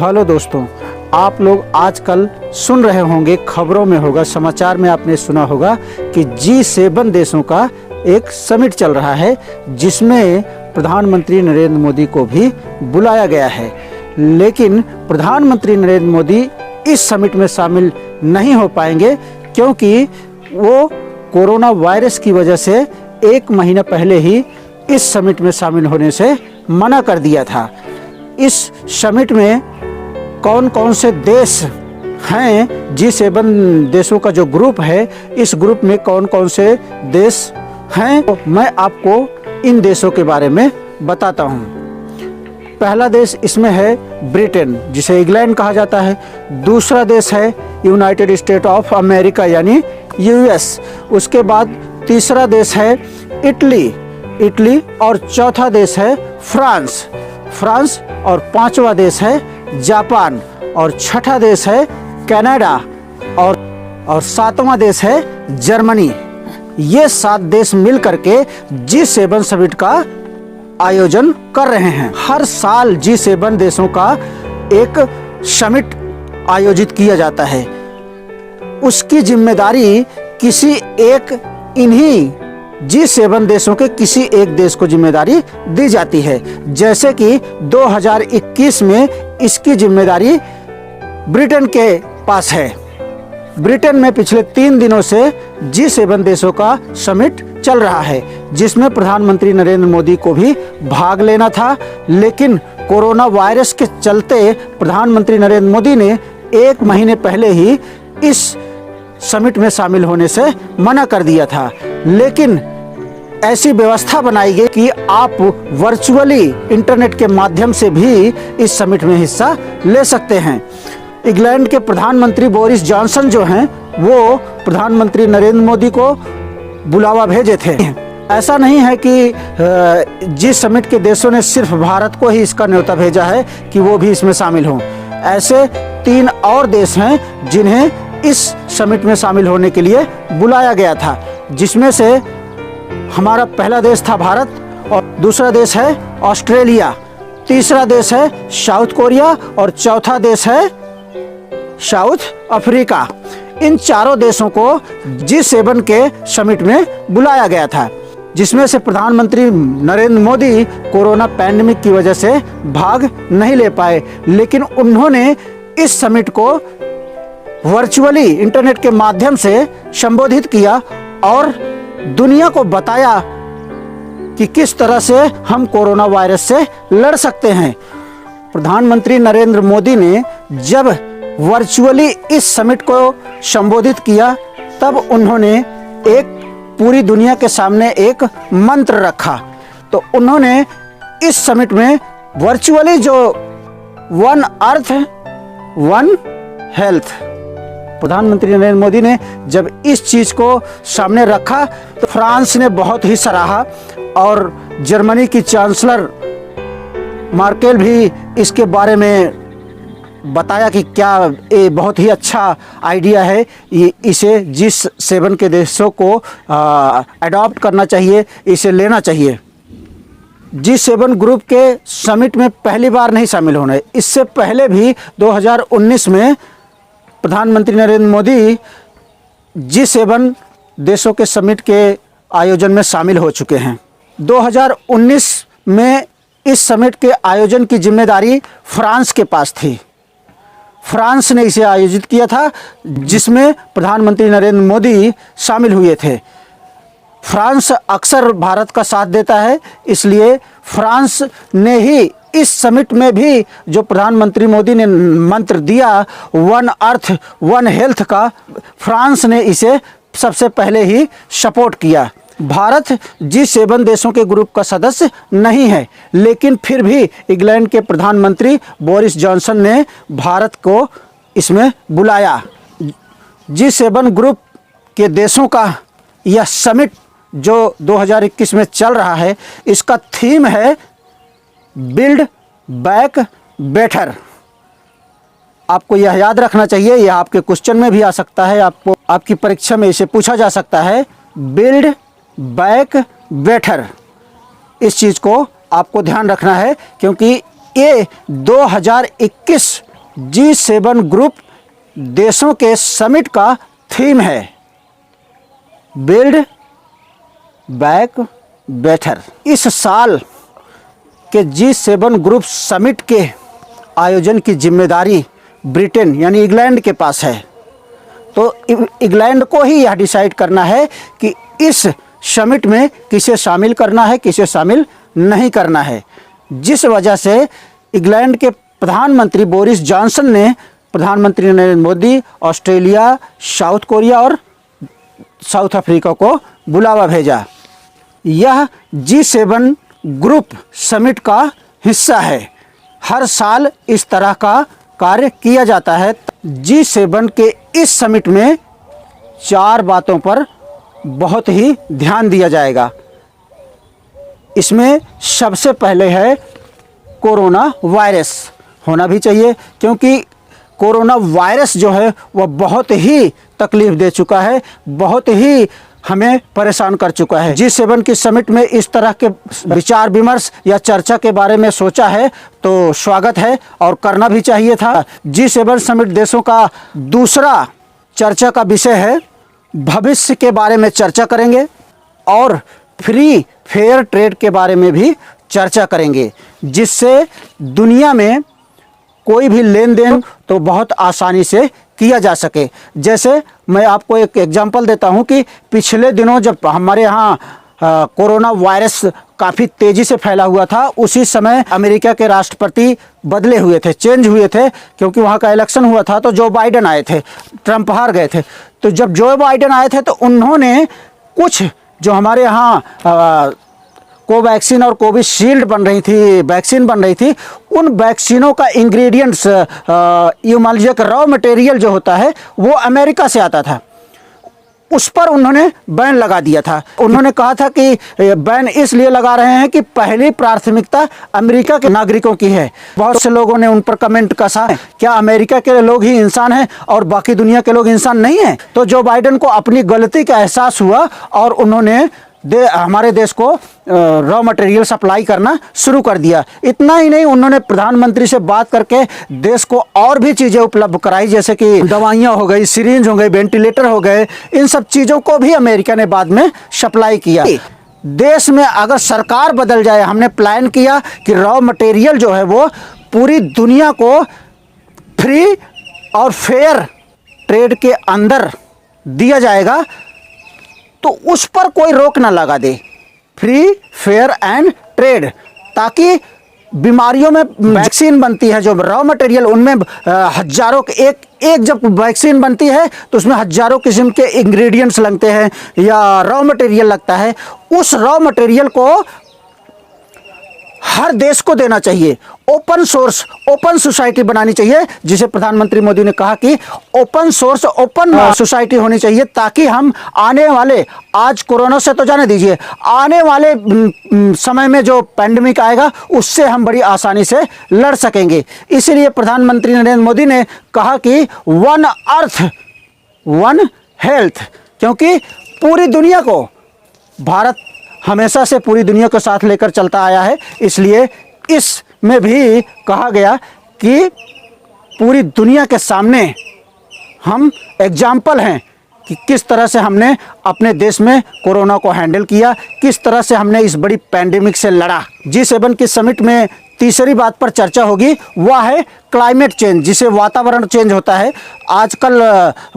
Hello दोस्तों, आप लोग आजकल सुन रहे होंगे, खबरों में होगा, समाचार में आपने सुना होगा कि G7 देशों का एक समिट चल रहा है जिसमें प्रधानमंत्री नरेंद्र मोदी को भी बुलाया गया है। लेकिन प्रधानमंत्री नरेंद्र मोदी इस समिट में शामिल नहीं हो पाएंगे क्योंकि वो कोरोना वायरस की वजह से 1 महीना पहले ही इस समिट में शामिल होने से मना कर दिया था। इस समिट में कौन कौन से देश हैं, G7 देशों का जो ग्रुप है, इस ग्रुप में कौन कौन से देश हैं, तो मैं आपको इन देशों के बारे में बताता हूं। पहला देश इसमें है ब्रिटेन, जिसे इंग्लैंड कहा जाता है। दूसरा देश है यूनाइटेड स्टेट ऑफ अमेरिका यानी US। उसके बाद तीसरा देश है इटली और चौथा देश है फ्रांस और पांचवा देश है जापान और छठा देश है कनाडा और सातवां देश है जर्मनी। ये 7 देश मिल करके G7 समिट का आयोजन कर रहे हैं। हर साल G7 देशों का एक समिट आयोजित किया जाता है। उसकी जिम्मेदारी किसी एक इन्हीं G7 देशों के किसी एक देश को जिम्मेदारी दी जाती है। जैसे कि 2021 में इसकी जिम्मेदारी ब्रिटेन के पास है। ब्रिटेन में पिछले 3 दिनों से G7 देशों का समिट चल रहा है जिसमें प्रधानमंत्री नरेंद्र मोदी को भी भाग लेना था, लेकिन कोरोना वायरस के चलते प्रधानमंत्री नरेंद्र मोदी ने 1 महीने पहले ही इस समिट में शामिल होने से मना कर दिया था। लेकिन ऐसी व्यवस्था बनाई गई कि आप वर्चुअली इंटरनेट के माध्यम से भी इस समिट में हिस्सा ले सकते हैं। इंग्लैंड के प्रधानमंत्री बोरिस जॉनसन जो हैं, वो प्रधानमंत्री नरेंद्र मोदी को बुलावा भेजे थे। ऐसा नहीं है कि जिस समिट के देशों ने सिर्फ भारत को ही इसका न्योता भेजा है कि वो भी इसमें शामिल हों। ऐसे 3 और देश हैं जिन्हें इस समिट में शामिल होने के लिए बुलाया गया था, जिसमें से हमारा पहला देश था भारत और दूसरा देश है ऑस्ट्रेलिया, तीसरा देश है साउथ कोरिया और चौथा देश है साउथ अफ्रीका। इन चारों देशों को G7 के समिट में बुलाया गया था, जिसमें से प्रधानमंत्री नरेंद्र मोदी कोरोना पैंडेमिक की वजह से भाग नहीं ले पाए, लेकिन उन्होंने इस समिट को वर्चुअली इंटरनेट के माध्यम से संबोधित किया और दुनिया को बताया कि किस तरह से हम कोरोना वायरस से लड़ सकते हैं। प्रधानमंत्री नरेंद्र मोदी ने जब वर्चुअली इस समिट को संबोधित किया तब उन्होंने एक पूरी दुनिया के सामने एक मंत्र रखा। तो उन्होंने इस समिट में वर्चुअली जो वन अर्थ वन हेल्थ, प्रधानमंत्री नरेंद्र मोदी ने जब इस चीज़ को सामने रखा तो फ्रांस ने बहुत ही सराहा और जर्मनी की चांसलर मार्केल भी इसके बारे में बताया कि क्या ये बहुत ही अच्छा आइडिया है, इसे G7 के देशों को अडॉप्ट करना चाहिए, इसे लेना चाहिए। G7 ग्रुप के समिट में पहली बार नहीं शामिल होने, इससे पहले भी 2019 में प्रधानमंत्री नरेंद्र मोदी G7 देशों के समिट के आयोजन में शामिल हो चुके हैं। 2019 में इस समिट के आयोजन की जिम्मेदारी फ्रांस के पास थी। फ्रांस ने इसे आयोजित किया था जिसमें प्रधानमंत्री नरेंद्र मोदी शामिल हुए थे। फ्रांस अक्सर भारत का साथ देता है, इसलिए फ्रांस ने ही इस समिट में भी जो प्रधानमंत्री मोदी ने मंत्र दिया वन अर्थ वन हेल्थ का, फ्रांस ने इसे सबसे पहले ही सपोर्ट किया। भारत G7 देशों के ग्रुप का सदस्य नहीं है, लेकिन फिर भी इंग्लैंड के प्रधानमंत्री बोरिस जॉनसन ने भारत को इसमें बुलाया। G7 ग्रुप के देशों का यह समिट जो 2021 में चल रहा है, इसका थीम है बिल्ड बैक बेटर। आपको यह याद रखना चाहिए, यह आपके क्वेश्चन में भी आ सकता है, आपको आपकी परीक्षा में इसे पूछा जा सकता है। बिल्ड बैक बेटर, इस चीज़ को आपको ध्यान रखना है क्योंकि ये 2021 G7 ग्रुप देशों के समिट का थीम है बिल्ड बैक बेटर। इस साल के G7 ग्रुप समिट के आयोजन की जिम्मेदारी ब्रिटेन यानी इंग्लैंड के पास है। तो इंग्लैंड को ही यह डिसाइड करना है कि इस समिट में किसे शामिल करना है, किसे शामिल नहीं करना है। जिस वजह से इंग्लैंड के प्रधानमंत्री बोरिस जॉनसन ने प्रधानमंत्री Narendra Modi, Australia, south Korea और साउथ अफ्रीका को बुलावा भेजा। यह G7 ग्रुप समिट का हिस्सा है। हर साल इस तरह का कार्य किया जाता है। G7 के इस समिट में 4 बातों पर बहुत ही ध्यान दिया जाएगा। इसमें सबसे पहले है कोरोना वायरस होना भी चाहिए, क्योंकि कोरोना वायरस जो है वह बहुत ही तकलीफ दे चुका है, बहुत ही हमें परेशान कर चुका है। G7 की समिट में इस तरह के विचार विमर्श या चर्चा के बारे में सोचा है तो स्वागत है और करना भी चाहिए था। G7 समिट देशों का दूसरा चर्चा का विषय है। भविष्य के बारे में चर्चा करेंगे और फ्री फेयर ट्रेड के बारे में भी चर्चा करेंगे, जिससे दुनिया में कोई भी लेन देन तो बहुत आसानी से किया जा सके। जैसे मैं आपको एक एग्जांपल देता हूं कि पिछले दिनों जब हमारे यहाँ कोरोना वायरस काफ़ी तेज़ी से फैला हुआ था, उसी समय अमेरिका के राष्ट्रपति बदले हुए थे, चेंज हुए थे, क्योंकि वहाँ का इलेक्शन हुआ था। तो जो बाइडेन आए थे, ट्रंप हार गए थे। तो जब जो बाइडेन आए थे तो उन्होंने कुछ जो हमारे यहाँ कोवैक्सीन और कोविशील्ड बन रही थी, वैक्सीन बन रही थी, उन वैक्सीनों का इंग्रेडिएंट्स ये मान लीजिए कि रॉ मटेरियल जो होता है वो अमेरिका से आता था। उस पर उन्होंने बैन लगा दिया था। उन्होंने कहा था कि बैन इसलिए लगा रहे हैं कि पहली प्राथमिकता अमेरिका के नागरिकों की है। बहुत से लोगों ने उन पर कमेंट कसा, क्या अमेरिका के लोग ही इंसान हैं और बाकी दुनिया के लोग इंसान नहीं हैं? तो जो बाइडेन को अपनी गलती का एहसास हुआ और उन्होंने हमारे देश को रॉ मटेरियल सप्लाई करना शुरू कर दिया। इतना ही नहीं, उन्होंने प्रधानमंत्री से बात करके देश को और भी चीज़ें उपलब्ध कराई, जैसे कि दवाइयाँ हो गई, सिरिंज हो गई, वेंटिलेटर हो गए। इन सब चीज़ों को भी अमेरिका ने बाद में सप्लाई किया। देश में अगर सरकार बदल जाए, हमने प्लान किया कि रॉ मटेरियल जो है वो पूरी दुनिया को फ्री और फेयर ट्रेड के अंदर दिया जाएगा, तो उस पर कोई रोक ना लगा दे। फ्री फेयर एंड ट्रेड, ताकि बीमारियों में वैक्सीन बनती है, जो रॉ मटेरियल उनमें हजारों एक जब वैक्सीन बनती है तो उसमें हजारों किस्म के इंग्रेडिएंट्स लगते हैं या रॉ मटेरियल लगता है। उस रॉ मटेरियल को हर देश को देना चाहिए। ओपन सोर्स, ओपन सोसाइटी बनानी चाहिए, जिसे प्रधानमंत्री मोदी ने कहा कि ओपन सोर्स, ओपन सोसाइटी होनी चाहिए, ताकि हम आने वाले, आज कोरोना से तो जाने दीजिए, आने वाले समय में जो पैंडेमिक आएगा उससे हम बड़ी आसानी से लड़ सकेंगे। इसीलिए प्रधानमंत्री नरेंद्र मोदी ने कहा कि वन अर्थ वन हेल्थ, क्योंकि पूरी दुनिया को, भारत हमेशा से पूरी दुनिया को साथ लेकर चलता आया है, इसलिए इसमें भी कहा गया कि पूरी दुनिया के सामने हम एग्जाम्पल हैं कि किस तरह से हमने अपने देश में कोरोना को हैंडल किया, किस तरह से हमने इस बड़ी पैंडेमिक से लड़ा। G7 की समिट में तीसरी बात पर चर्चा होगी, वह है क्लाइमेट चेंज, जिसे वातावरण चेंज होता है। आजकल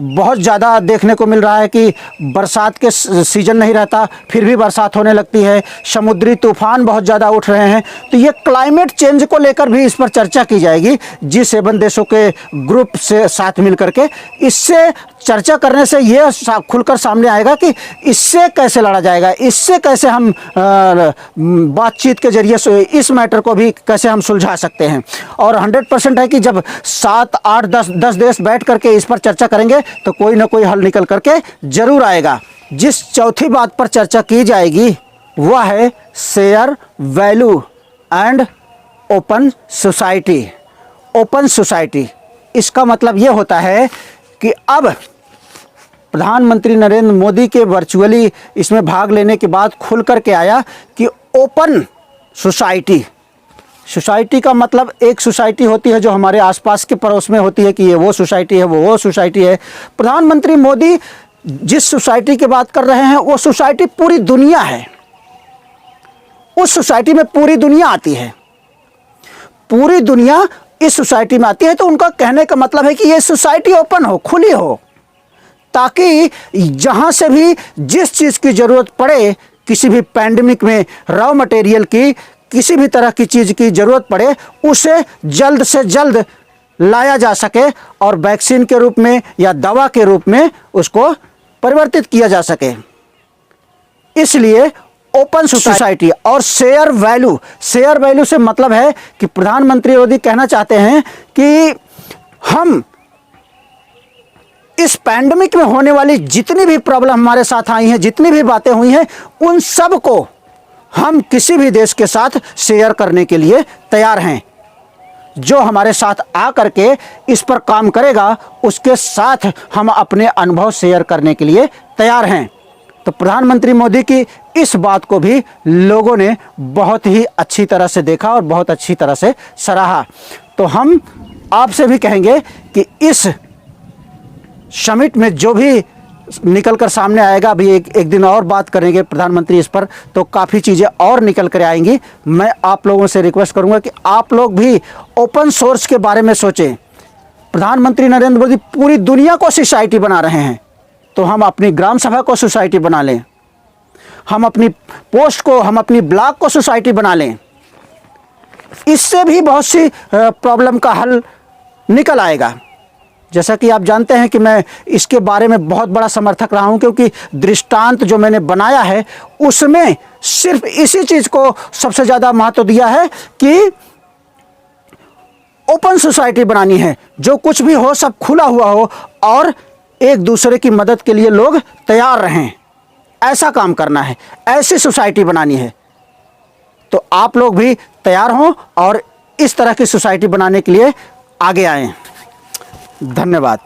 बहुत ज़्यादा देखने को मिल रहा है कि बरसात के सीज़न नहीं रहता, फिर भी बरसात होने लगती है, समुद्री तूफान बहुत ज़्यादा उठ रहे हैं। तो ये क्लाइमेट चेंज को लेकर भी इस पर चर्चा की जाएगी G7 देशों के ग्रुप से साथ मिल करके। इससे चर्चा करने से ये खुलकर सामने आएगा कि इससे कैसे लड़ा जाएगा, इससे कैसे हम बातचीत के जरिए से इस मैटर को भी कैसे हम सुलझा सकते हैं। और 100% है कि जब 7, 8, 10 देश बैठ करके इस पर चर्चा करेंगे तो कोई ना कोई हल निकल करके जरूर आएगा। जिस चौथी बात पर चर्चा की जाएगी वह है share value and open society. Open society, इसका मतलब ये होता है कि अब प्रधानमंत्री नरेंद्र मोदी के वर्चुअली इसमें भाग लेने के बाद खुल करके आया कि ओपन सोसाइटी, सोसाइटी का मतलब एक सोसाइटी होती है जो हमारे आसपास के पड़ोस में होती है कि ये वो सोसाइटी है, वो सोसाइटी है। प्रधानमंत्री मोदी जिस सोसाइटी की बात कर रहे हैं वो सोसाइटी पूरी दुनिया है। उस सोसाइटी में पूरी दुनिया आती है, पूरी दुनिया इस सोसाइटी में आती है। तो उनका कहने का मतलब है कि ये सोसाइटी ओपन हो, खुली हो, ताकि जहाँ से भी जिस चीज़ की ज़रूरत पड़े, किसी भी पैंडेमिक में रॉ मटेरियल की, किसी भी तरह की चीज़ की ज़रूरत पड़े, उसे जल्द से जल्द लाया जा सके और वैक्सीन के रूप में या दवा के रूप में उसको परिवर्तित किया जा सके। इसलिए ओपन सोसाइटी और शेयर वैल्यू से मतलब है कि प्रधानमंत्री मोदी कहना चाहते हैं कि हम इस पैंडेमिक में होने वाली जितनी भी प्रॉब्लम हमारे साथ आई हैं, जितनी भी बातें हुई हैं, उन सब को हम किसी भी देश के साथ शेयर करने के लिए तैयार हैं। जो हमारे साथ आ करके इस पर काम करेगा उसके साथ हम अपने अनुभव शेयर करने के लिए तैयार हैं। तो प्रधानमंत्री मोदी की इस बात को भी लोगों ने बहुत ही अच्छी तरह से देखा और बहुत अच्छी तरह से सराहा। तो हम आपसे भी कहेंगे कि इस समिट में जो भी निकल कर सामने आएगा, अभी एक दिन और बात करेंगे प्रधानमंत्री इस पर, तो काफ़ी चीज़ें और निकल कर आएंगी। मैं आप लोगों से रिक्वेस्ट करूंगा कि आप लोग भी ओपन सोर्स के बारे में सोचें। प्रधानमंत्री नरेंद्र मोदी पूरी दुनिया को सोसाइटी बना रहे हैं, तो हम अपनी ग्राम सभा को सोसाइटी बना लें, हम अपनी पोस्ट को, हम अपनी ब्लॉक को सोसाइटी बना लें। इससे भी बहुत सी प्रॉब्लम का हल निकल आएगा। जैसा कि आप जानते हैं कि मैं इसके बारे में बहुत बड़ा समर्थक रहा हूं, क्योंकि दृष्टांत जो मैंने बनाया है उसमें सिर्फ इसी चीज़ को सबसे ज़्यादा महत्व दिया है कि ओपन सोसाइटी बनानी है, जो कुछ भी हो सब खुला हुआ हो और एक दूसरे की मदद के लिए लोग तैयार रहें। ऐसा काम करना है, ऐसी सोसाइटी बनानी है। तो आप लोग भी तैयार हों और इस तरह की सोसाइटी बनाने के लिए आगे आएं। धन्यवाद।